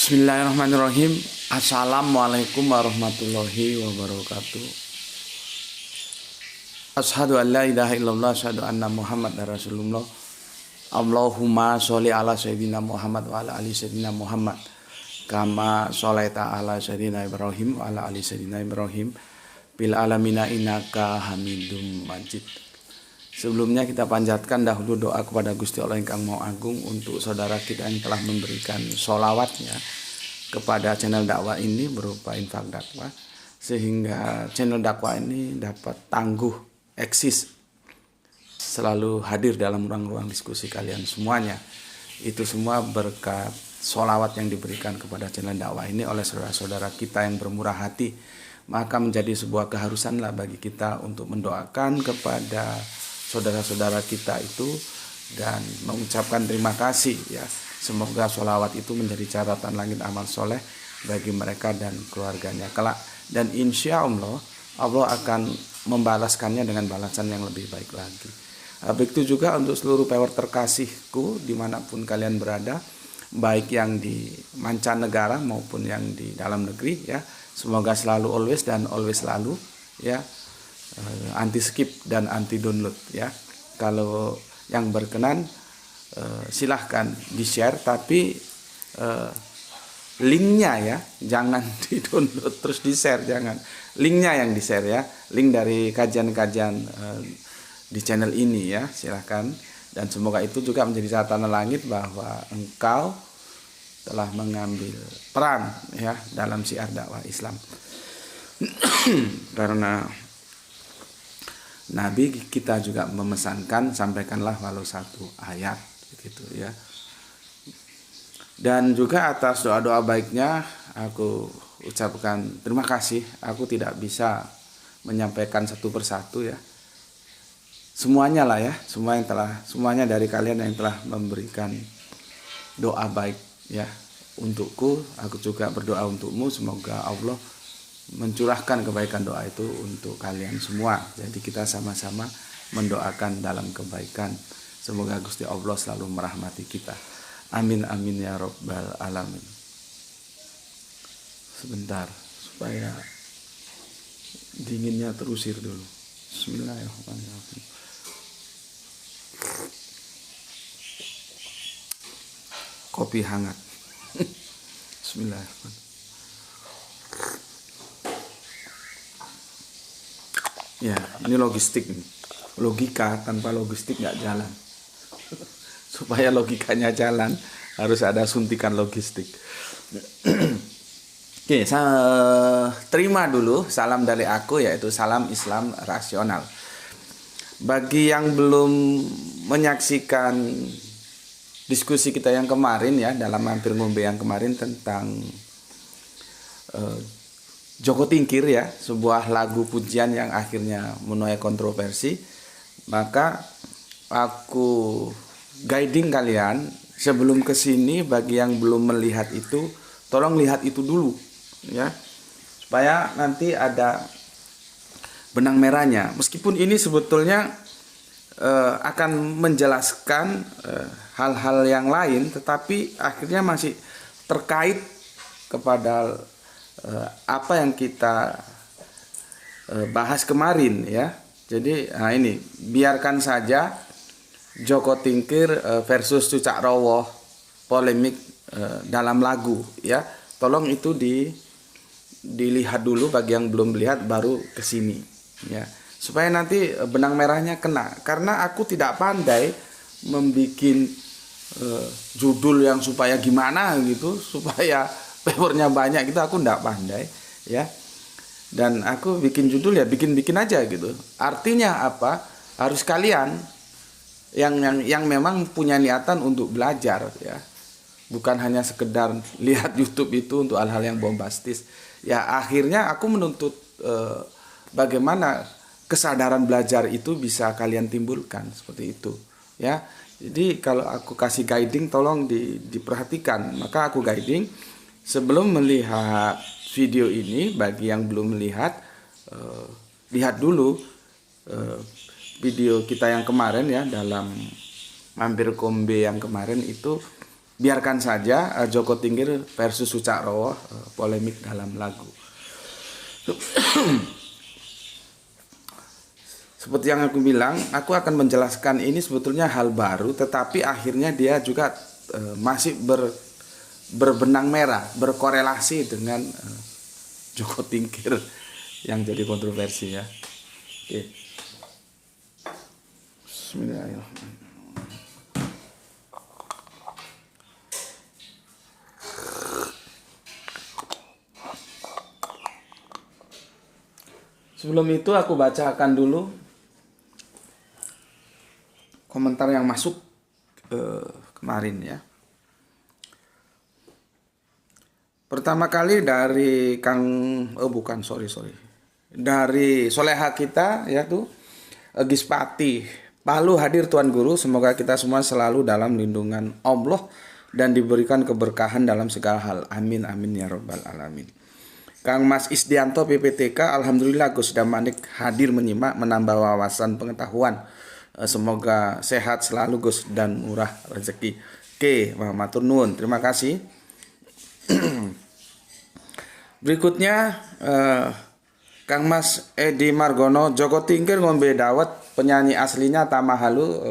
Bismillahirrahmanirrahim. Assalamualaikum warahmatullahi wabarakatuh. Asyhadu an la ilaha illallah, asyhadu anna Muhammad Rasulullah. Allahumma sholli ala sayyidina Muhammad wa ala ali sayyidina Muhammad. Kama sholaita ala sayyidina Ibrahim wa ala ali sayyidina Ibrahim bil alamina innaka Hamidum Majid. Sebelumnya kita panjatkan dahulu doa kepada Gusti Allah yang Maha Agung untuk saudara kita yang telah memberikan sholawatnya kepada channel dakwah ini berupa infak dakwah, sehingga channel dakwah ini dapat tangguh, eksis, selalu hadir dalam ruang-ruang diskusi kalian semuanya. Itu semua berkat sholawat yang diberikan kepada channel dakwah ini oleh saudara-saudara kita yang bermurah hati. Maka menjadi sebuah keharusanlah bagi kita untuk mendoakan kepada saudara-saudara kita itu dan mengucapkan terima kasih ya. Semoga sholawat itu menjadi catatan langit amal soleh bagi mereka dan keluarganya kelak, dan insya Allah Allah akan membalaskannya dengan balasan yang lebih baik lagi. Begitu juga untuk seluruh pewer terkasihku dimanapun kalian berada, baik yang di mancanegara maupun yang di dalam negeri ya. Semoga selalu always dan always selalu ya, anti skip dan anti download ya. Kalau yang berkenan silahkan di share, tapi linknya ya jangan di download terus di share, jangan. Linknya yang di share ya, link dari kajian-kajian di channel ini ya, silahkan. Dan semoga itu juga menjadi catatan langit bahwa engkau telah mengambil peran ya dalam syiar dakwah Islam. Karena Nabi kita juga memesankan sampaikanlah walau satu ayat begitu ya. Dan juga atas doa-doa baiknya aku ucapkan terima kasih. Aku tidak bisa menyampaikan satu persatu ya. Semuanya lah ya, semuanya dari kalian yang telah memberikan doa baik ya untukku. Aku juga berdoa untukmu, semoga Allah mencurahkan kebaikan doa itu untuk kalian semua. Jadi kita sama-sama mendoakan dalam kebaikan. Semoga Gusti Allah selalu merahmati kita. Amin amin ya rabbal alamin. Sebentar supaya dinginnya terusir dulu. Bismillahirrahmanirrahim. Kopi hangat. Bismillahirrahmanirrahim. Ya, ini logistik nih. Logika tanpa logistik nggak jalan. Supaya logikanya jalan, harus ada suntikan logistik. Oke, terima dulu salam dari aku, yaitu salam Islam rasional. Bagi yang belum menyaksikan diskusi kita yang kemarin ya, dalam Mampir Ngombe yang kemarin tentang Joko Tingkir ya, sebuah lagu pujian yang akhirnya menuai kontroversi, maka aku guiding kalian sebelum kesini. Bagi yang belum melihat itu, tolong lihat itu dulu ya, supaya nanti ada benang merahnya. Meskipun ini sebetulnya akan menjelaskan hal-hal yang lain, tetapi akhirnya masih terkait kepada apa yang kita bahas kemarin ya. Jadi ini biarkan saja Joko Tingkir versus Cucak Rowoh, polemik dalam lagu ya. Tolong itu dilihat dulu, bagi yang belum lihat baru kesini ya, supaya nanti benang merahnya kena. Karena aku tidak pandai membuat judul yang supaya gimana gitu, supaya papernya banyak gitu, aku ndak pandai ya. Dan aku bikin judul ya bikin aja gitu. Artinya apa? Harus kalian yang memang punya niatan untuk belajar ya, bukan hanya sekedar lihat YouTube itu untuk hal-hal yang bombastis ya. Akhirnya aku menuntut bagaimana kesadaran belajar itu bisa kalian timbulkan seperti itu ya. Jadi kalau aku kasih guiding, tolong diperhatikan. Maka aku guiding. Sebelum melihat video ini, bagi yang belum melihat, lihat dulu video kita yang kemarin ya, dalam Mampir Ngombe yang kemarin itu biarkan saja Joko Tingkir versus Sucak Rowo polemik dalam lagu. Seperti yang aku bilang, aku akan menjelaskan ini sebetulnya hal baru, tetapi akhirnya dia juga masih berbenang merah, berkorelasi dengan Joko Tingkir yang jadi kontroversi ya. Oke. Bismillahirrahmanirrahim. Sebelum itu aku bacakan dulu komentar yang masuk kemarin ya. Pertama kali dari dari Soleha kita yaitu Gispati. Palu hadir Tuan Guru, semoga kita semua selalu dalam lindungan Allah dan diberikan keberkahan dalam segala hal. Amin amin ya rabbal alamin. Kang Mas Isdianto PPTK, alhamdulillah Gus Damanik hadir menyimak, menambah wawasan pengetahuan. Semoga sehat selalu Gus dan murah rezeki. Oke, matur nuwun, terima kasih. Berikutnya Kang Mas Edi Margono, Joko Tingkir ngombe dawet, penyanyi aslinya Tamahalu,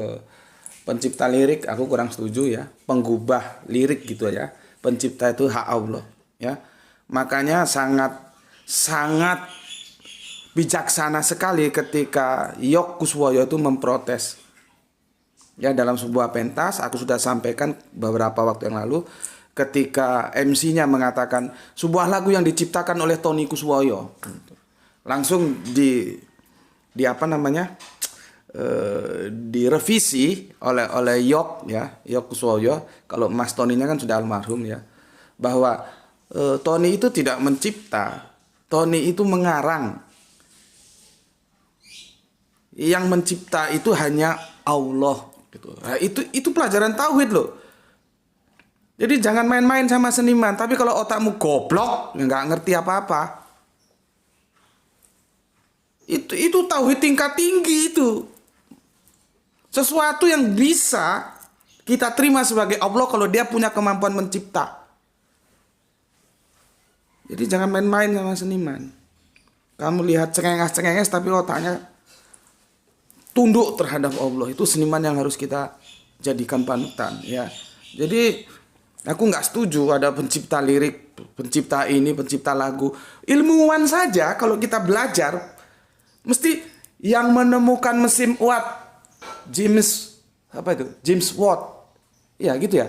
pencipta lirik aku kurang setuju ya, penggubah lirik gitu ya. Pencipta itu hak Allah ya. Makanya sangat bijaksana sekali ketika Yok Kuswoyo itu memprotes. Ya, dalam sebuah pentas aku sudah sampaikan beberapa waktu yang lalu ketika MC-nya mengatakan sebuah lagu yang diciptakan oleh Tony Kuswoyo. Langsung direvisi oleh Yok ya, Yok Kuswoyo. Kalau Mas Tony-nya kan sudah almarhum ya. Bahwa Tony itu tidak mencipta, Tony itu mengarang. Yang mencipta itu hanya Allah gitu. Nah, itu pelajaran tauhid loh. Jadi jangan main-main sama seniman, tapi kalau otakmu goblok, nggak ngerti apa-apa. Itu tauhid tingkat tinggi itu. Sesuatu yang bisa kita terima sebagai Allah kalau dia punya kemampuan mencipta. Jadi jangan main-main sama seniman. Kamu lihat cengenges tapi otaknya tunduk terhadap Allah. Itu seniman yang harus kita jadikan panutan ya. Jadi aku nggak setuju ada pencipta lirik, pencipta ini, pencipta lagu. Ilmuwan saja kalau kita belajar mesti yang menemukan mesin Watt, James Watt. Ya gitu ya.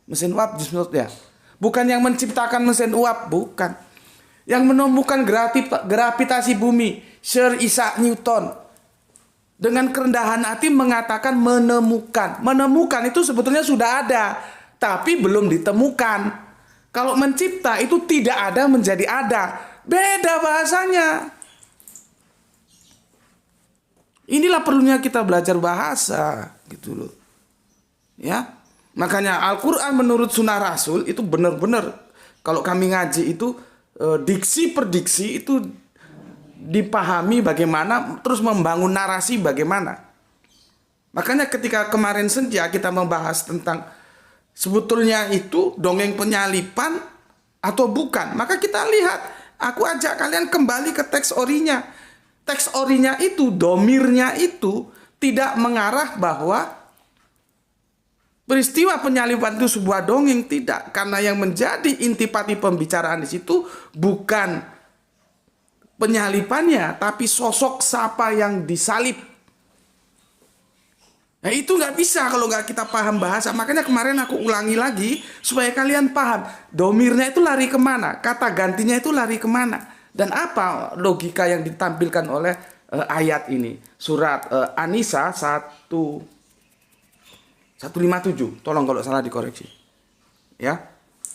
Mesin Watt, James Watt ya. Bukan yang menciptakan mesin uap, bukan. Yang menemukan gravitasi bumi, Sir Isaac Newton. Dengan kerendahan hati mengatakan menemukan. Menemukan itu sebetulnya sudah ada, tapi belum ditemukan. Kalau mencipta itu tidak ada menjadi ada. Beda bahasanya. Inilah perlunya kita belajar bahasa, gitu loh. Ya. Makanya Al-Quran menurut Sunnah Rasul itu benar-benar kalau kami ngaji itu diksi per diksi itu dipahami bagaimana, terus membangun narasi bagaimana. Makanya ketika kemarin senja kita membahas tentang sebetulnya itu dongeng penyalipan atau bukan, maka kita lihat, aku ajak kalian kembali ke teks orinya. Teks orinya itu, domirnya itu tidak mengarah bahwa peristiwa penyaliban itu sebuah dongeng, tidak, karena yang menjadi intipati pembicaraan di situ bukan penyalipannya, tapi sosok siapa yang disalib. Nah itu nggak bisa kalau nggak kita paham bahasa. Makanya kemarin aku ulangi lagi supaya kalian paham domirnya itu lari kemana, kata gantinya itu lari kemana, dan apa logika yang ditampilkan oleh ayat ini. Surat An-Nisa 157, tolong kalau salah dikoreksi. Ya.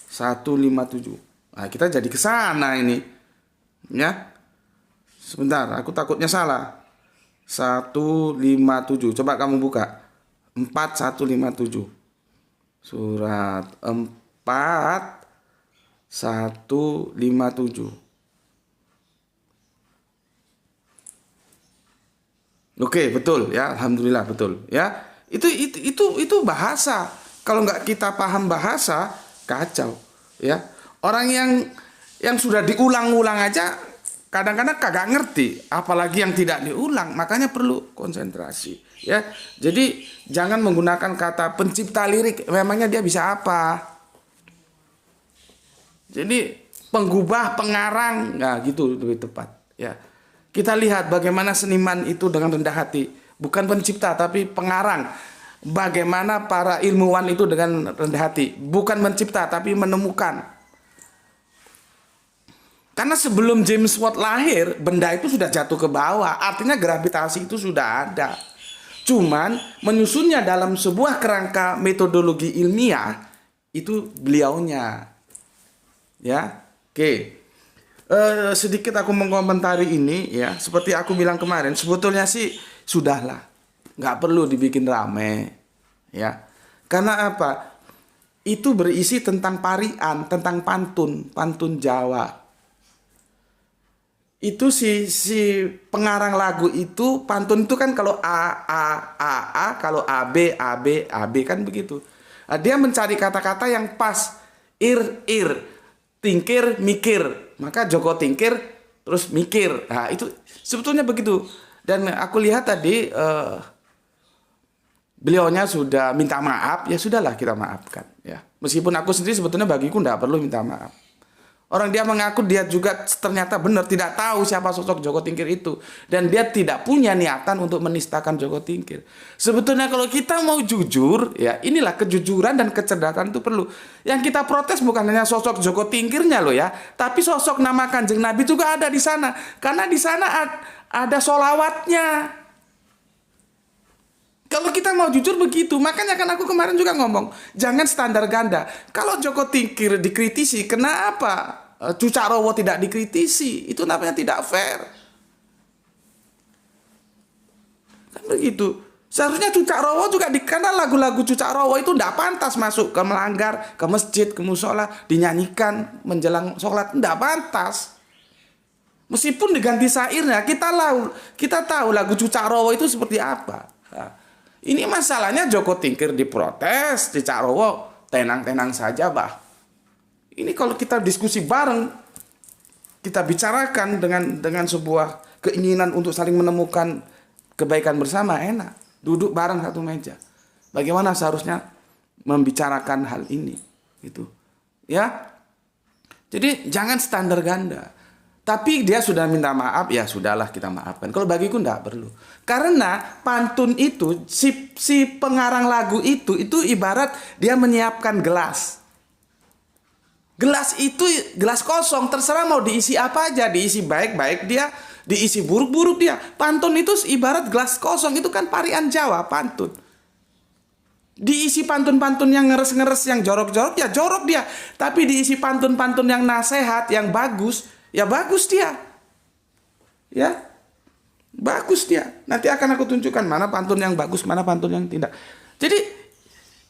157. Nah, kita jadi ke sana ini. Ya. Sebentar, aku takutnya salah. 157. Coba kamu buka. 4157. Surat 4157. Oke, betul ya. Alhamdulillah betul ya. Itu bahasa. kalau nggak kita paham bahasa, kacau. Ya, orang yang sudah diulang-ulang aja kadang-kadang kagak ngerti, apalagi yang tidak diulang. Makanya perlu konsentrasi. Ya, jadi jangan menggunakan kata pencipta lirik. Memangnya dia bisa apa? Jadi penggubah, pengarang, nah gitu lebih tepat. Ya, kita lihat bagaimana seniman itu dengan rendah hati, bukan pencipta tapi pengarang. Bagaimana para ilmuwan itu dengan rendah hati, bukan mencipta tapi menemukan. Karena sebelum James Watt lahir, benda itu sudah jatuh ke bawah, artinya gravitasi itu sudah ada. Cuman menyusunnya dalam sebuah kerangka metodologi ilmiah itu beliaunya. Ya, oke. Sedikit aku mengomentari ini ya, seperti aku bilang kemarin, sebetulnya sih sudahlah, nggak perlu dibikin rame, ya. Karena apa? Itu berisi tentang parian, tentang pantun Jawa. Itu si pengarang lagu itu, pantun itu kan kalau A, kalau AB kan begitu. Nah, dia mencari kata-kata yang pas, ir, tingkir, mikir. Maka Joko tingkir, terus mikir. Nah, itu sebetulnya begitu. Dan aku lihat tadi beliaunya sudah minta maaf, ya sudahlah kita maafkan. Ya, meskipun aku sendiri sebetulnya bagiku tidak perlu minta maaf. Orang dia mengaku dia juga ternyata benar tidak tahu siapa sosok Joko Tingkir itu. Dan dia tidak punya niatan untuk menistakan Joko Tingkir. Sebetulnya kalau kita mau jujur, ya inilah kejujuran dan kecerdasan itu perlu. Yang kita protes bukan hanya sosok Joko Tingkirnya loh ya. Tapi sosok nama Kanjeng Nabi juga ada di sana. Karena di sana ada solawatnya. Kalau kita mau jujur begitu, makanya kan aku kemarin juga ngomong, jangan standar ganda. Kalau Joko Tingkir dikritisi, kenapa Cucak Rowo tidak dikritisi? Itu namanya tidak fair. Kan begitu. Seharusnya Cucak Rowo juga karena lagu-lagu Cucak Rowo itu tidak pantas masuk ke melanggar, ke masjid, ke musola, dinyanyikan menjelang sholat, tidak pantas. Meskipun diganti syairnya, kita tahu lagu Cucak Rowo itu seperti apa. Nah, ini masalahnya Joko Tingkir diprotes, Cucak Rowo tenang-tenang saja, bah. Ini kalau kita diskusi bareng, kita bicarakan dengan sebuah keinginan untuk saling menemukan kebaikan bersama, enak. Duduk bareng satu meja. Bagaimana seharusnya membicarakan hal ini, gitu. Ya. Jadi jangan standar ganda. Tapi dia sudah minta maaf, ya sudahlah kita maafkan. Kalau bagiku enggak perlu. Karena pantun itu, si pengarang lagu itu ibarat dia menyiapkan gelas. Gelas itu gelas kosong, terserah mau diisi apa aja. Diisi baik-baik dia, diisi buruk-buruk dia. Pantun itu ibarat gelas kosong, itu kan parian Jawa, pantun. Diisi pantun-pantun yang ngeres-ngeres, yang jorok-jorok, ya jorok dia. Tapi diisi pantun-pantun yang nasihat, yang bagus, ya bagus dia. Ya. Bagus dia. Nanti akan aku tunjukkan mana pantun yang bagus, mana pantun yang tidak. Jadi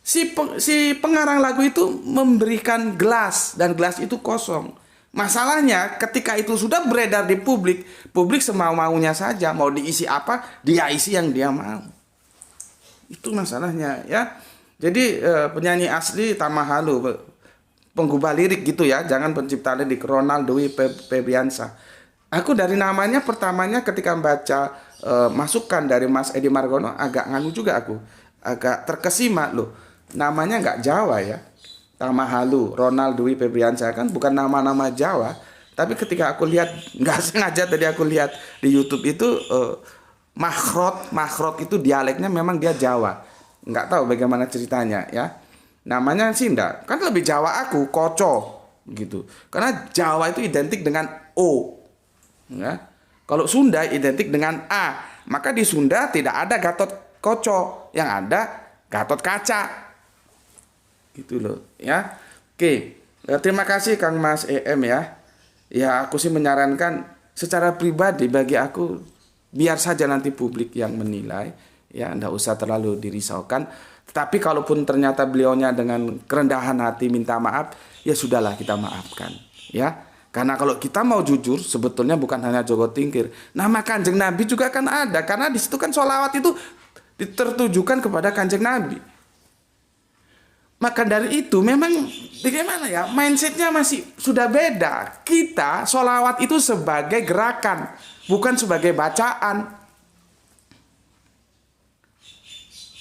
si pengarang lagu itu memberikan gelas dan gelas itu kosong. Masalahnya ketika itu sudah beredar di publik, publik semau-maunya saja, mau diisi apa, dia isi yang dia mau. Itu masalahnya ya. Jadi penyanyi asli Tamahalu, penggubah lirik gitu ya, jangan pencipta lirik, Ronald Dwi Febriansyah. Aku dari namanya pertamanya ketika baca masukan dari Mas Edi Margono agak nganu juga aku, agak terkesima loh. Namanya nggak Jawa ya, Tamahalu, Ronald Dwi Febriansyah kan bukan nama-nama Jawa. Tapi ketika aku lihat, nggak sengaja tadi aku lihat di YouTube itu Mahrot itu dialeknya memang dia Jawa. Nggak tahu bagaimana ceritanya ya. Namanya sih enggak, kan lebih Jawa aku, Koco gitu. Karena Jawa itu identik dengan O. Ya. Kalau Sunda identik dengan A. Maka di Sunda tidak ada Gatot Koco, yang ada Gatot Kaca. Gitu loh, ya. Oke. Terima kasih Kang Mas EM ya. Ya, aku sih menyarankan secara pribadi bagi aku biar saja nanti publik yang menilai, ya, enggak usah terlalu dirisaukan. Tetapi kalaupun ternyata beliaunya dengan kerendahan hati minta maaf, ya sudahlah kita maafkan, ya. Karena kalau kita mau jujur, sebetulnya bukan hanya Joko Tingkir, nama Kanjeng Nabi juga kan ada. Karena di situ kan sholawat itu tertujukan kepada Kanjeng Nabi. Maka dari itu memang bagaimana ya, mindsetnya masih sudah beda. Kita sholawat itu sebagai gerakan, bukan sebagai bacaan.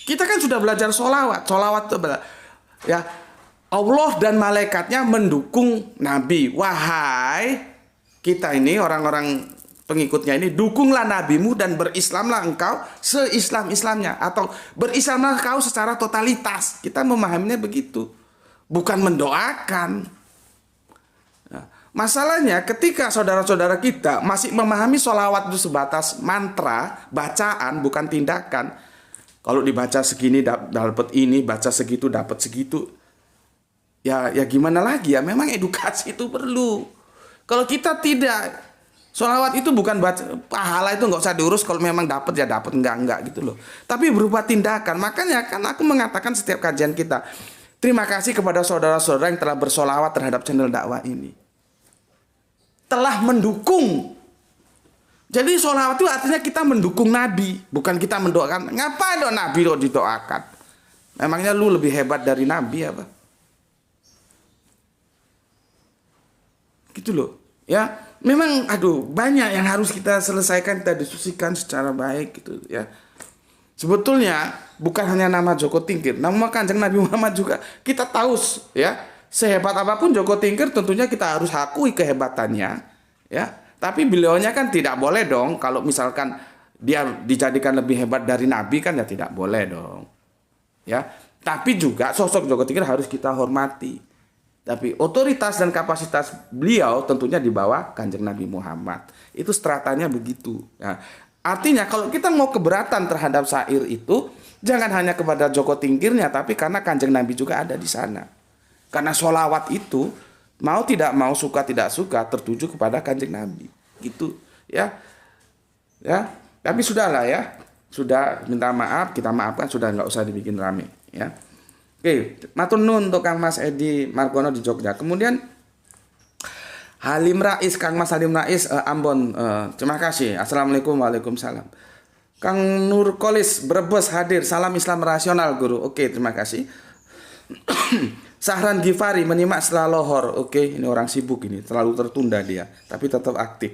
Kita kan sudah belajar sholawat. Sholawat itu ya, Allah dan malaikatnya mendukung Nabi. Wahai kita ini orang-orang pengikutnya ini, dukunglah nabimu dan berislamlah engkau seislam-islamnya, atau berislamlah engkau secara totalitas. Kita memahaminya begitu, bukan mendoakan. Nah, masalahnya ketika saudara-saudara kita masih memahami sholawat itu sebatas mantra, bacaan, bukan tindakan. Kalau dibaca segini dapat ini, baca segitu dapat segitu. Ya gimana lagi ya, memang edukasi itu perlu. Kalau kita tidak, sholawat itu bukan baca, pahala itu nggak usah diurus, kalau memang dapat ya dapat, enggak gitu loh. Tapi berupa tindakan. Makanya kan aku mengatakan setiap kajian kita, terima kasih kepada saudara-saudara yang telah bersolawat terhadap channel dakwah ini, telah mendukung. Jadi sholawat itu artinya kita mendukung Nabi, bukan kita mendoakan. Ngapain dong Nabi kok didoakan? Memangnya lu lebih hebat dari Nabi apa? Gitu loh ya. Memang banyak yang harus kita selesaikan, kita diskusikan secara baik gitu ya. Sebetulnya bukan hanya nama Joko Tingkir, nama Kanjeng Nabi Muhammad juga kita tahu ya. Sehebat apapun Joko Tingkir, tentunya kita harus akui kehebatannya ya. Tapi beliaunya kan tidak boleh dong, kalau misalkan dia dijadikan lebih hebat dari Nabi kan ya tidak boleh dong ya. Tapi juga sosok Joko Tingkir harus kita hormati. Tapi otoritas dan kapasitas beliau tentunya di bawah Kanjeng Nabi Muhammad. Itu stratanya begitu. Nah, artinya kalau kita mau keberatan terhadap syair itu, jangan hanya kepada Joko Tingkirnya, tapi karena Kanjeng Nabi juga ada di sana. Karena sholawat itu, mau tidak mau, suka tidak suka, tertuju kepada Kanjeng Nabi. Gitu ya. Ya, tapi sudahlah ya. Sudah minta maaf, kita maafkan, sudah nggak usah dibikin rame ya. Oke, matur nuwun untuk Kang Mas Edi Margono di Jogja. Kemudian Halim Rais, Kang Mas Halim Rais Ambon. Terima kasih. Assalamualaikum, waalaikumsalam. Kang Nur Kolis Brebes hadir. Salam Islam rasional, Guru. Oke, terima kasih. Sahran Gifari menyimak setelah lohor. Oke, ini orang sibuk ini, terlalu tertunda dia, tapi tetap aktif.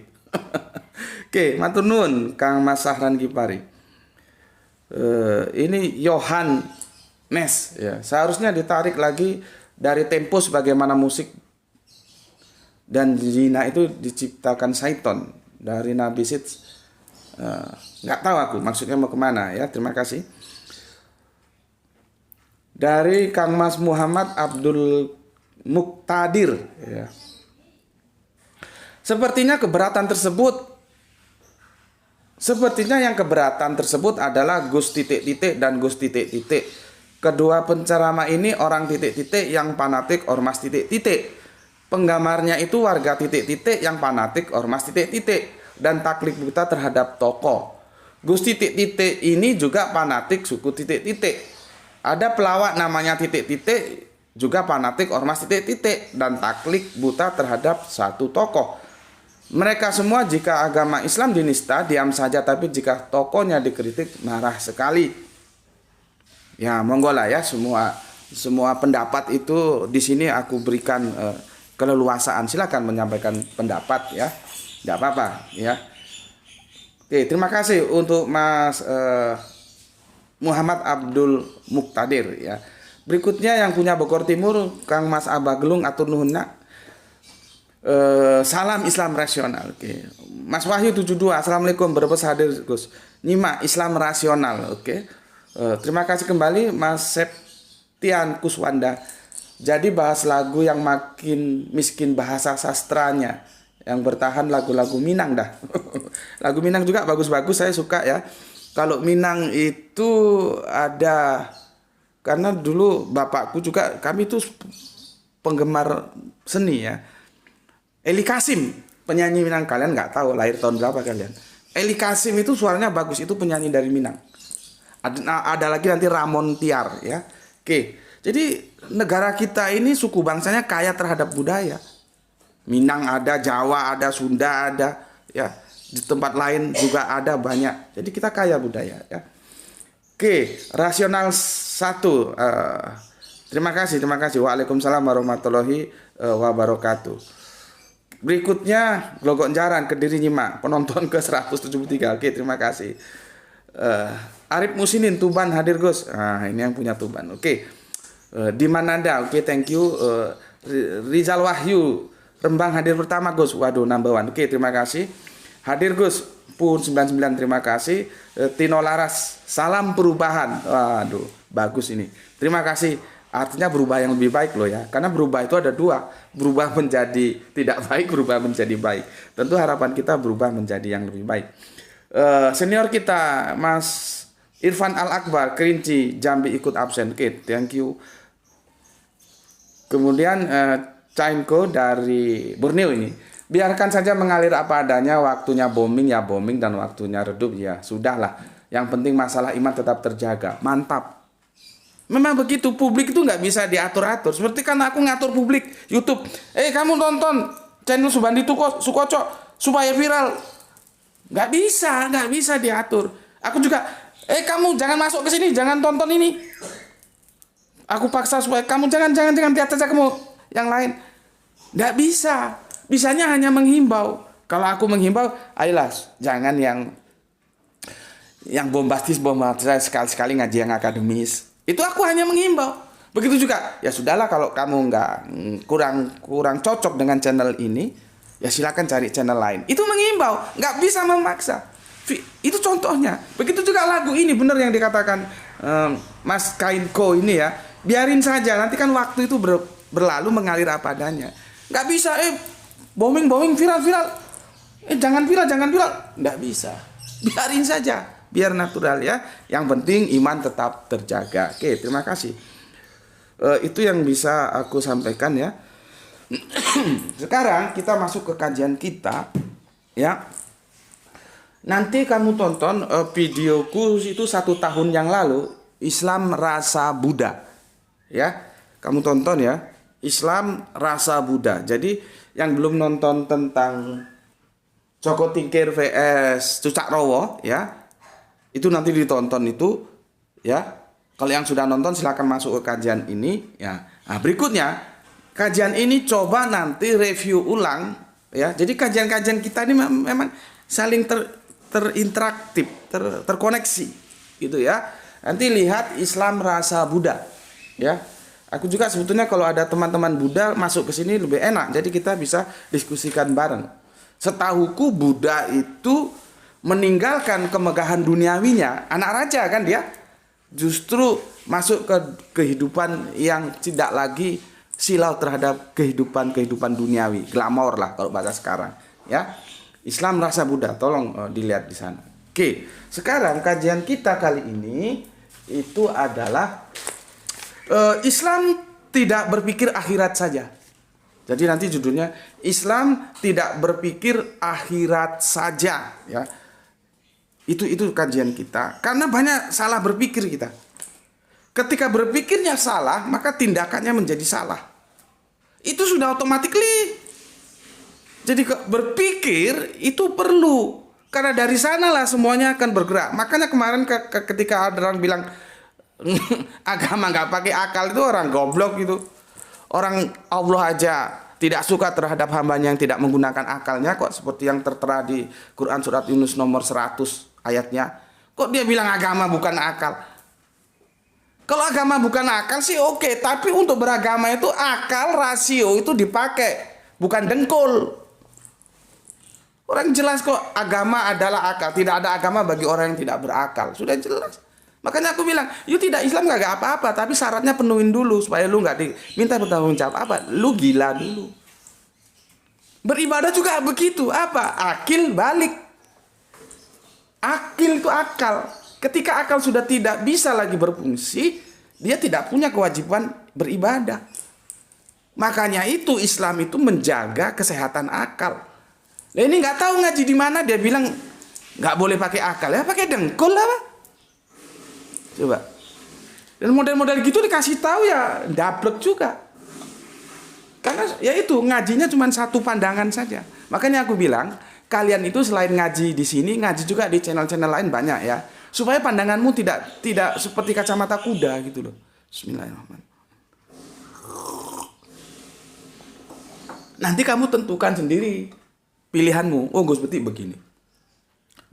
Oke, matur nuwun Kang Mas Sahran Gifari. Ini Yohan Nes ya, seharusnya ditarik lagi dari tempo sebagaimana musik dan zina itu diciptakan syaiton dari Nabi Sid. Nggak tahu aku maksudnya mau kemana ya. Terima kasih. Dari Kang Mas Muhammad Abdul Muktadir ya. Sepertinya yang keberatan tersebut adalah Gus titik-titik dan Gus titik-titik. Kedua penceramah ini orang titik-titik yang fanatik ormas titik-titik. Penggamarnya itu warga titik-titik yang fanatik ormas titik-titik dan taklid buta terhadap tokoh. Gus titik-titik ini juga fanatik suku titik-titik. Ada pelawak namanya titik-titik juga fanatik ormas titik-titik dan taklid buta terhadap satu tokoh. Mereka semua jika agama Islam dinista diam saja, tapi jika tokohnya dikritik marah sekali. Ya monggo lah ya, semua pendapat itu di sini aku berikan keleluasaan. Silakan menyampaikan pendapat ya, tidak apa-apa ya. Oke, terima kasih untuk Mas Muhammad Abdul Muktadir ya. Berikutnya yang punya Bogor Timur, Kang Mas Abagelung atur nuhunna. Salam Islam rasional. Oke. Mas Wahyu 72, Assalamualaikum, Brebes hadir Gus. Nyimak Islam rasional. Oke. Terima kasih kembali Mas Septian Kuswanda. Jadi bahas lagu yang makin miskin bahasa sastranya, yang bertahan lagu-lagu Minang dah. Lagu Minang juga bagus-bagus, saya suka ya. Kalau Minang itu ada, karena dulu bapakku juga, kami itu penggemar seni ya. Eli Kasim, penyanyi Minang, kalian nggak tahu lahir tahun berapa kalian. Eli Kasim itu suaranya bagus, itu penyanyi dari Minang. Ada lagi nanti Ramon Tiar ya. Oke, jadi negara kita ini suku bangsanya kaya terhadap budaya. Minang ada, Jawa ada, Sunda ada, ya di tempat lain juga ada banyak. Jadi kita kaya budaya ya. Oke, rasional 1. Terima kasih, terima kasih. Waalaikumsalam warahmatullahi wabarakatuh. Berikutnya Glogok Jaran Kediri Nyimak, penonton ke 173. Oke, terima kasih. Arif Musinin Tuban hadir Gus. Nah, ini yang punya Tuban. Oke. Dimananda. Oke, thank you. Rizal Wahyu Rembang hadir pertama Gus. Waduh, number one. Oke, terima kasih. Hadir Gus pun 99, terima kasih. Tino Laras, salam perubahan. Waduh, bagus ini. Terima kasih. Artinya berubah yang lebih baik loh ya. Karena berubah itu ada dua. Berubah menjadi tidak baik, berubah menjadi baik. Tentu harapan kita berubah menjadi yang lebih baik. Senior kita Mas Irfan Al-Akbar Kerinci Jambi ikut absen. Oke, thank you. Kemudian Chainko dari Borneo ini. Biarkan saja mengalir apa adanya, waktunya booming ya booming dan waktunya redup ya sudahlah. Yang penting masalah iman tetap terjaga. Mantap. Memang begitu, publik itu nggak bisa diatur-atur. Seperti kan aku ngatur publik YouTube. Kamu nonton channel Subandi Sukoco supaya viral. Nggak bisa diatur. Aku juga, kamu jangan masuk ke sini, jangan tonton ini. Aku paksa supaya kamu jangan lihat saja kamu yang lain. Nggak bisa. Bisanya hanya menghimbau. Kalau aku menghimbau, ayolah jangan yang bombastis sekali-sekali ngaji yang akademis. Itu aku hanya menghimbau. Begitu juga, ya sudahlah kalau kamu nggak kurang cocok dengan channel ini, ya silakan cari channel lain. Itu menghimbau, nggak bisa memaksa. Itu contohnya. Begitu juga lagu ini, benar yang dikatakan Mas Kainko ini ya. Biarin saja, nanti kan waktu itu berlalu mengalir apa adanya. Nggak bisa, booming, viral. Jangan viral. Nggak bisa. Biarin saja. Biar natural ya. Yang penting iman tetap terjaga. Oke, terima kasih. Itu yang bisa aku sampaikan ya. Sekarang kita masuk ke kajian kita ya. Nanti kamu tonton videoku itu 1 tahun yang lalu, Islam Rasa Buddha. Ya. Kamu tonton ya. Islam Rasa Buddha. Jadi yang belum nonton tentang Joko Tingkir vs Cucak Rowo ya. Itu nanti ditonton itu ya. Kalau yang sudah nonton silakan masuk ke kajian ini ya. Nah, berikutnya kajian ini coba nanti review ulang ya. Jadi kajian-kajian kita ini memang saling terinteraktif, terkoneksi gitu ya. Nanti lihat Islam Rasa Buddha ya. Aku juga sebetulnya kalau ada teman-teman Buddha masuk ke sini lebih enak. Jadi kita bisa diskusikan bareng. Setahuku Buddha itu meninggalkan kemegahan duniawinya, anak raja kan dia, justru masuk ke kehidupan yang tidak lagi silau terhadap kehidupan duniawi, glamor lah kalau bahasa sekarang ya. Islam Rasa Buddha, tolong dilihat di sana. Oke, sekarang kajian kita kali ini itu adalah Islam tidak berpikir akhirat saja. Jadi nanti judulnya Islam tidak berpikir akhirat saja ya. Itu kajian kita. Karena banyak salah berpikir kita. Ketika berpikirnya salah, maka tindakannya menjadi salah. Itu sudah automatically. Jadi berpikir itu perlu. Karena dari sanalah semuanya akan bergerak. Makanya kemarin ketika ada orang bilang agama nggak pakai akal, itu orang goblok gitu. Orang Allah aja tidak suka terhadap hambanya yang tidak menggunakan akalnya kok, seperti yang tertera di Quran surat Yunus nomor 100 ayatnya. Kok dia bilang agama bukan akal? Kalau agama bukan akal sih oke, tapi untuk beragama itu akal, rasio itu dipakai, bukan dengkul. Orang jelas kok agama adalah akal. Tidak ada agama bagi orang yang tidak berakal. Sudah jelas. Makanya aku bilang, tidak Islam gak apa-apa, tapi syaratnya penuhin dulu supaya lu gak diminta bertanggung jawab apa. Lu gila dulu. Beribadah juga begitu. Apa? Akil balik. Akil itu akal. Ketika akal sudah tidak bisa lagi berfungsi, dia tidak punya kewajiban beribadah. Makanya itu Islam itu menjaga kesehatan akal. Nah, ini nggak tahu ngaji di mana dia bilang nggak boleh pakai akal, ya pakai dengkul apa? Coba. Dan model-model gitu dikasih tahu ya dablek juga. Karena ya itu ngajinya cuma satu pandangan saja. Makanya aku bilang kalian itu selain ngaji di sini, ngaji juga di channel-channel lain banyak ya. Supaya pandanganmu tidak seperti kacamata kuda gitu loh. Bismillahirrahmanirrahim. Nanti kamu tentukan sendiri pilihanmu. Oh, Gus Peti begini.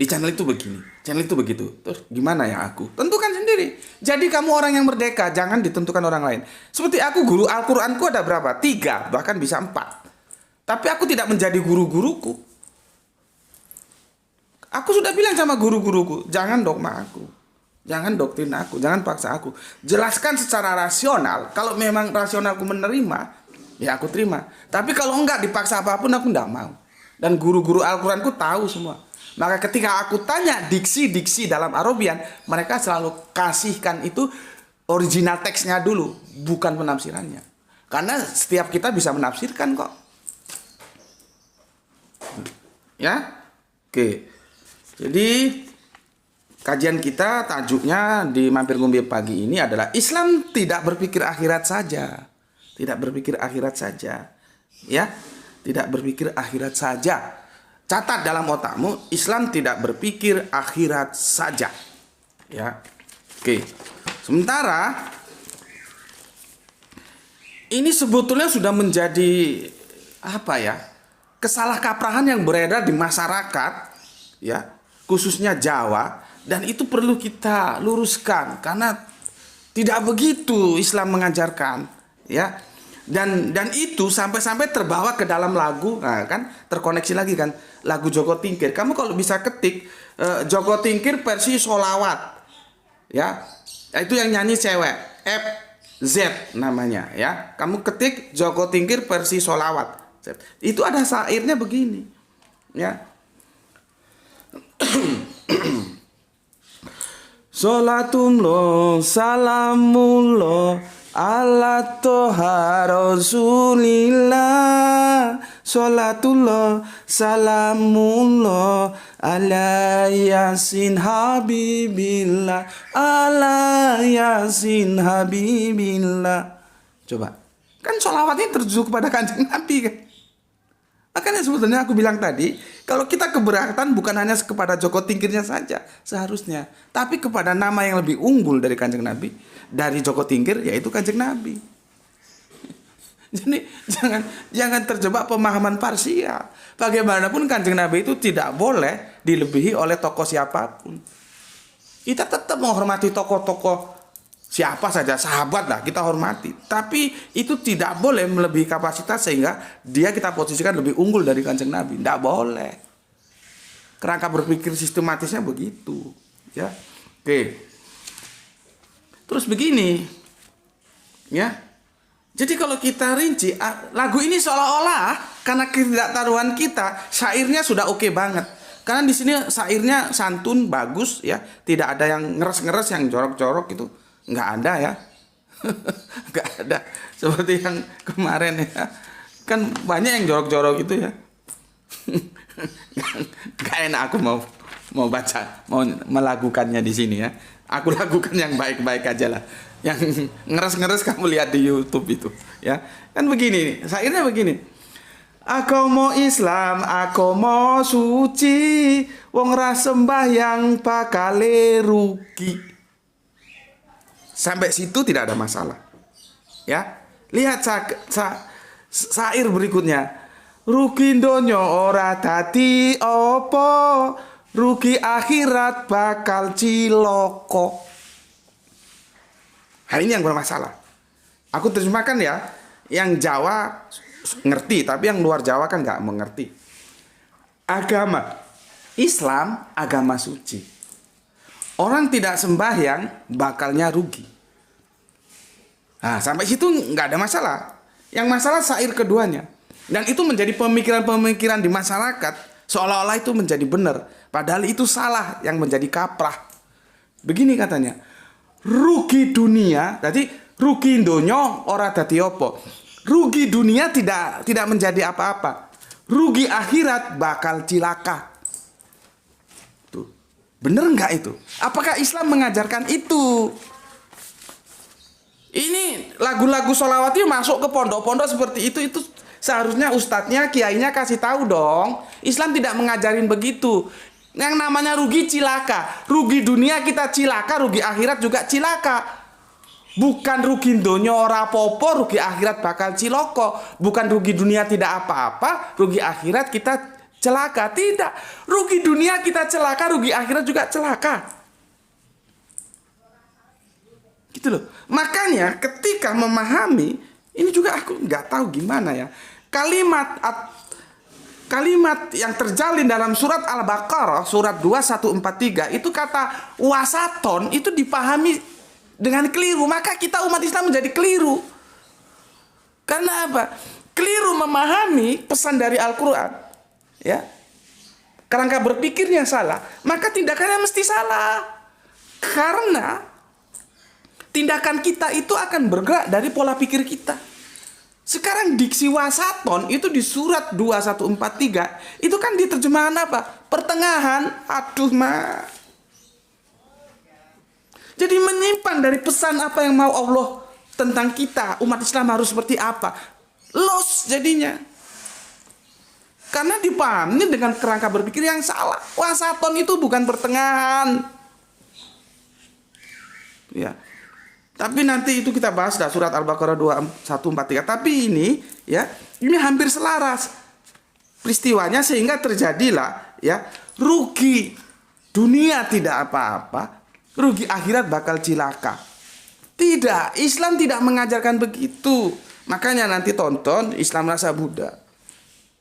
Di channel itu begini, channel itu begitu. Terus gimana ya aku? Tentukan sendiri. Jadi kamu orang yang merdeka, jangan ditentukan orang lain. Seperti aku, guru Al-Quranku ada berapa? 3, bahkan bisa 4. Tapi aku tidak menjadi guru-guruku. Aku sudah bilang sama guru-guruku, jangan dogma aku. Jangan doktrin aku, jangan paksa aku. Jelaskan secara rasional. Kalau memang rasionalku menerima, ya aku terima. Tapi kalau enggak dipaksa apapun, aku enggak mau. Dan guru-guru Al-Quranku tahu semua. Maka ketika aku tanya diksi-diksi dalam Arabian, mereka selalu kasihkan itu original teksnya dulu, bukan penafsirannya. Karena setiap kita bisa menafsirkan kok. Ya? Oke. Jadi kajian kita tajuknya di Mampir Ngombe pagi ini adalah Islam tidak berpikir akhirat saja. Tidak berpikir akhirat saja. Ya? Tidak berpikir akhirat saja. Catat dalam otakmu, Islam tidak berpikir akhirat saja. Ya. Oke. Sementara ini sebetulnya sudah menjadi apa ya? Kesalahkaprahan yang beredar di masyarakat, ya, khususnya Jawa, dan itu perlu kita luruskan karena tidak begitu Islam mengajarkan, ya. Dan itu sampai-sampai terbawa ke dalam lagu, nah kan terkoneksi lagi kan lagu Joko Tingkir. Kamu kalau bisa ketik Joko Tingkir versi solawat, ya, itu yang nyanyi cewek, FZ namanya, ya. Kamu ketik Joko Tingkir versi solawat, itu ada syairnya begini, ya. Sholatullah salamullah ala toha rasulillah, sholatullah salamullah ala yasin habibillah, ala yasin habibillah. Coba, kan sholawatnya tertuju kepada Kanjeng Nabi kan. Makanya sebetulnya aku bilang tadi, kalau kita keberatan bukan hanya kepada Joko Tingkirnya saja seharusnya, tapi kepada nama yang lebih unggul dari Kanjeng Nabi, dari Joko Tingkir, yaitu Kanjeng Nabi. Jadi jangan terjebak pemahaman parsial. Bagaimanapun Kanjeng Nabi itu tidak boleh dilebihi oleh tokoh siapapun. Kita tetap menghormati tokoh-tokoh siapa saja, sahabat lah kita hormati. Tapi itu tidak boleh melebihi kapasitas sehingga dia kita posisikan lebih unggul dari Kanjeng Nabi. Tidak boleh. Kerangka berpikir sistematisnya begitu. Ya, oke. Terus begini, ya. Jadi kalau kita rinci, lagu ini seolah-olah karena ketidaktaruhan kita, syairnya sudah oke banget. Karena di sini syairnya santun, bagus, ya. Tidak ada yang ngeres-ngeres, yang jorok-jorok itu. Nggak ada ya. Nggak ada. Seperti yang kemarin ya. Kan banyak yang jorok-jorok itu ya. Nggak enak aku mau baca, mau melakukannya di sini ya. Aku lakukan yang baik-baik aja lah. Yang ngeres-ngeres kamu lihat di YouTube itu ya. Kan begini, syairnya begini. Aku mau Islam, aku mau suci, wong ra sembahyang bakale rugi. Sampai situ tidak ada masalah. Ya. Lihat syair berikutnya. Rugi donya ora dadi apa, rugi akhirat bakal ciloko. Hal ini yang bermasalah. Aku terjemahkan ya. Yang Jawa ngerti, tapi yang luar Jawa kan nggak mengerti. Agama Islam, agama suci. Orang tidak sembahyang bakalnya rugi. Nah, sampai situ nggak ada masalah. Yang masalah syair keduanya. Dan itu menjadi pemikiran-pemikiran di masyarakat seolah-olah itu menjadi benar. Padahal itu salah, yang menjadi kaprah. Begini katanya. Rugi dunia, jadi rugi donya ora dadi apa. Rugi dunia tidak menjadi apa-apa. Rugi akhirat bakal cilaka. Bener nggak itu? Apakah Islam mengajarkan itu? Ini lagu-lagu sholawat itu masuk ke pondok-pondok seperti itu seharusnya ustadznya, kiainya kasih tahu dong. Islam tidak mengajarin begitu. Yang namanya rugi cilaka. Rugi dunia kita cilaka, rugi akhirat juga cilaka. Bukan rugi donya ora apa-apa, rugi akhirat bakal ciloko. Bukan rugi dunia tidak apa-apa, rugi akhirat kita celaka. Tidak. Rugi dunia kita celaka, rugi akhirat juga celaka. Gitu loh. Makanya ketika memahami, ini juga aku nggak tahu gimana ya. Kalimat yang terjalin dalam surat Al-Baqarah, surat 2143, itu kata wasaton itu dipahami dengan keliru, maka kita umat Islam menjadi keliru. Karena apa? Keliru memahami pesan dari Al-Quran, ya. Kerangka berpikirnya salah, maka tindakannya mesti salah. Karena tindakan kita itu akan bergerak dari pola pikir kita. Sekarang diksi wasaton itu di surat 2143 itu kan diterjemahan apa? Pertengahan. Aduh, mak. Jadi menyimpang dari pesan apa yang mau Allah tentang kita, umat Islam harus seperti apa. Los jadinya. Karena dipahami dengan kerangka berpikir yang salah. Wasaton itu bukan pertengahan. Ya. Tapi nanti itu kita bahas dah surat Al-Baqarah 2143. Tapi ini ya, ini hampir selaras peristiwanya sehingga terjadilah ya, rugi dunia tidak apa-apa, rugi akhirat bakal cilaka. Tidak, Islam tidak mengajarkan begitu. Makanya nanti tonton Islam Rasa Buddha.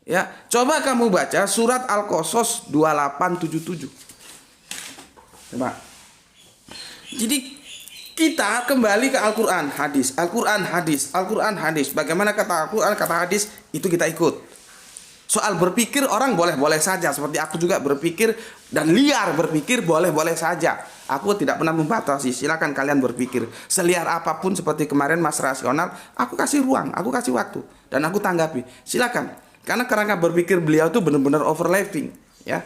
Ya, coba kamu baca surat Al-Qasas 2877. Coba. Jadi kita kembali ke Al-Quran, hadis, Al-Quran, hadis, Al-Quran, hadis. Bagaimana kata Al-Quran, kata hadis, itu kita ikut. Soal berpikir orang boleh-boleh saja. Seperti aku juga berpikir dan liar berpikir boleh-boleh saja. Aku tidak pernah membatasi. Silakan kalian berpikir seliar apapun seperti kemarin Mas Rasional. Aku kasih ruang, aku kasih waktu dan aku tanggapi. Silakan. Karena kerangka berpikir beliau itu benar-benar overlapping, ya.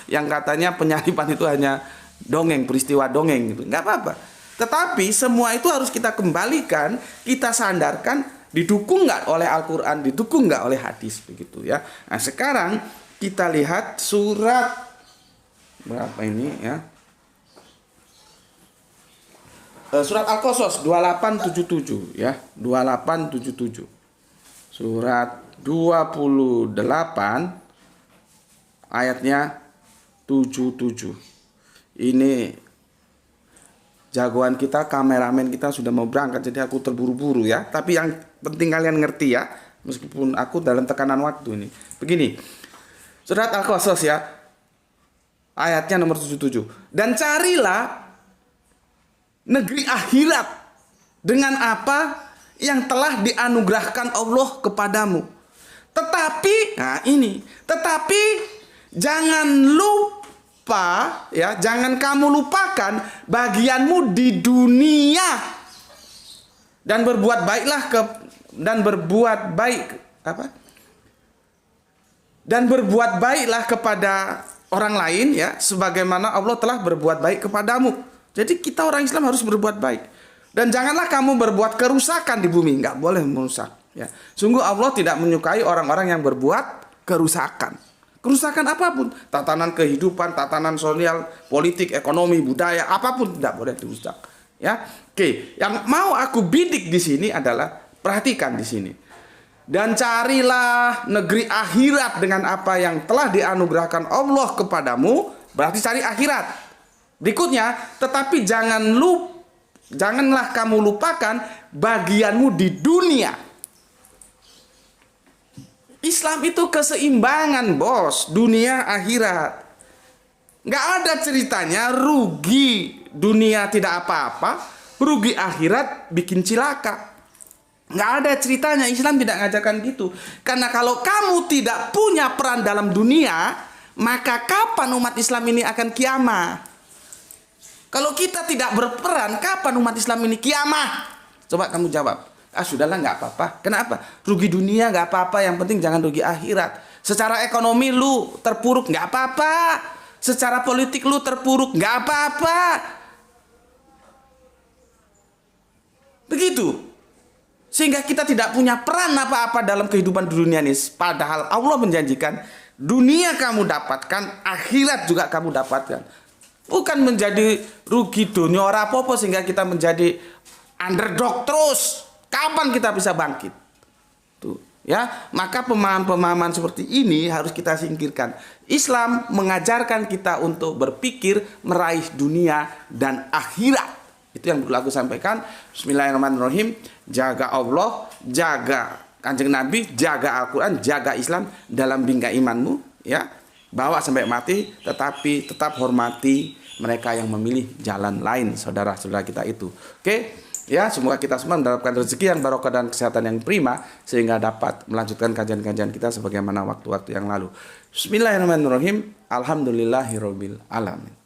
Yang katanya penyalipan itu hanya dongeng, peristiwa dongeng gitu. Nggak apa-apa. Tetapi semua itu harus kita kembalikan, kita sandarkan, didukung nggak oleh Al-Quran, didukung nggak oleh hadis, begitu ya. Nah sekarang kita lihat surat berapa ini ya? Surat Al-Qasas 2877 ya, 2877. Surat 28 ayatnya 77. Ini jagoan kita, kameramen kita sudah mau berangkat, jadi aku terburu-buru ya. Tapi yang penting kalian ngerti ya, meskipun aku dalam tekanan waktu ini. Begini, surat Al-Qasas ya, ayatnya nomor 77. Dan carilah negeri akhirat dengan apa yang telah dianugerahkan Allah kepadamu. Tetapi, nah ini, tetapi jangan lupa ya, jangan kamu lupakan bagianmu di dunia dan berbuat baiklah dan berbuat baiklah kepada orang lain ya, sebagaimana Allah telah berbuat baik kepadamu. Jadi kita orang Islam harus berbuat baik. Dan janganlah kamu berbuat kerusakan di bumi, nggak boleh merusak ya. Sungguh Allah tidak menyukai orang-orang yang berbuat kerusakan. Kerusakan apapun, tatanan kehidupan, tatanan sosial, politik, ekonomi, budaya, apapun tidak boleh dirusak. Ya, oke. Yang mau aku bidik di sini adalah perhatikan di sini. Dan carilah negeri akhirat dengan apa yang telah dianugerahkan Allah kepadamu, berarti cari akhirat. Berikutnya, tetapi janganlah kamu lupakan bagianmu di dunia. Islam itu keseimbangan, bos, dunia akhirat. Nggak ada ceritanya rugi dunia tidak apa-apa, rugi akhirat bikin cilaka. Nggak ada ceritanya, Islam tidak ngajarkan gitu. Karena kalau kamu tidak punya peran dalam dunia, maka kapan umat Islam ini akan kiamah? Kalau kita tidak berperan, kapan umat Islam ini kiamah? Coba kamu jawab. Ah sudahlah, nggak apa-apa. Kenapa? Rugi dunia nggak apa-apa, yang penting jangan rugi akhirat. Secara ekonomi lu terpuruk nggak apa-apa. Secara politik lu terpuruk nggak apa-apa. Begitu. Sehingga kita tidak punya peran apa-apa dalam kehidupan dunia ini. Padahal Allah menjanjikan dunia kamu dapatkan, akhirat juga kamu dapatkan. Bukan menjadi rugi dunia ora apa-apa sehingga kita menjadi underdog terus. Kapan kita bisa bangkit? Tuh, ya, maka pemahaman-pemahaman seperti ini harus kita singkirkan. Islam mengajarkan kita untuk berpikir meraih dunia dan akhirat. Itu yang perlu aku sampaikan. Bismillahirrahmanirrahim. Jaga Allah, jaga Kanjeng Nabi, jaga Al-Quran, jaga Islam dalam bingkai imanmu, ya. Bawa sampai mati, tetapi tetap hormati mereka yang memilih jalan lain, saudara-saudara kita itu. Oke? Ya, semoga kita semua mendapatkan rezeki yang barokah dan kesehatan yang prima sehingga dapat melanjutkan kajian-kajian kita sebagaimana waktu-waktu yang lalu. Bismillahirrahmanirrahim. Alhamdulillahirabbil alamin.